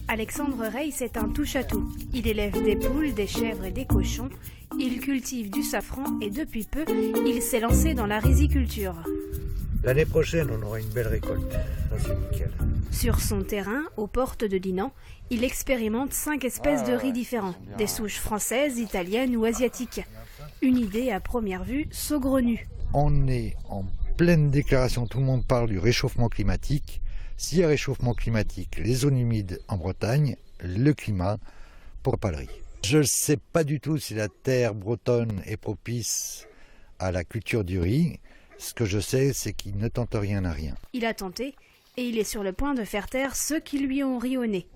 Alexandre Reyss est un touche-à-tout. Il élève des poules, des chèvres et des cochons. Il cultive du safran et depuis peu, il s'est lancé dans la riziculture. L'année prochaine, on aura une belle récolte. Ça, c'est nickel. Sur son terrain, aux portes de Dinan, il expérimente 5 espèces de riz différents. Des souches françaises, italiennes ou asiatiques. Une idée à première vue saugrenue. On est en pleine déclaration, tout le monde parle du réchauffement climatique. S'il y a réchauffement climatique, les zones humides en Bretagne, le climat, pourquoi pas le riz. Je ne sais pas du tout si la terre bretonne est propice à la culture du riz. Ce que je sais, c'est qu'il ne tente rien à rien. Il a tenté et il est sur le point de faire taire ceux qui lui ont ri au nez,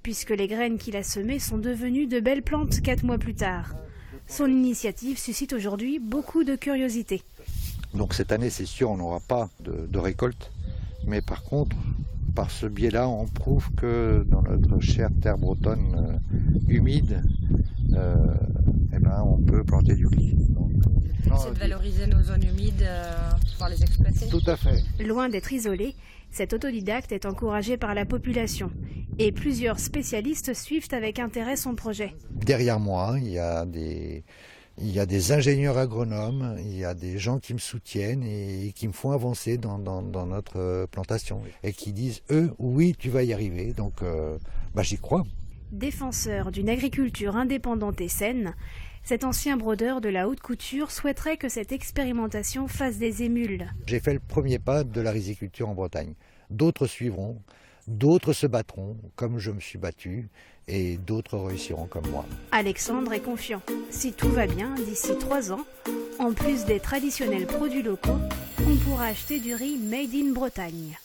puisque les graines qu'il a semées sont devenues de belles plantes 4 mois plus tard. Son initiative suscite aujourd'hui beaucoup de curiosité. Donc cette année, c'est sûr, on n'aura pas de récolte. Mais par contre, par ce biais-là, on prouve que dans notre chère terre bretonne humide, on peut planter du riz. C'est de valoriser nos zones humides, pouvoir les exploiter. Tout à fait. Loin d'être isolé, cet autodidacte est encouragé par la population. Et plusieurs spécialistes suivent avec intérêt son projet. Derrière moi, il y a des ingénieurs agronomes, il y a des gens qui me soutiennent et qui me font avancer dans notre plantation. Et qui disent, eux, oui, tu vas y arriver. Donc, j'y crois. Défenseur d'une agriculture indépendante et saine, cet ancien brodeur de la haute couture souhaiterait que cette expérimentation fasse des émules. J'ai fait le premier pas de la riziculture en Bretagne. D'autres suivront, d'autres se battront comme je me suis battu et d'autres réussiront comme moi. Alexandre est confiant. Si tout va bien, d'ici 3 ans, en plus des traditionnels produits locaux, on pourra acheter du riz made in Bretagne.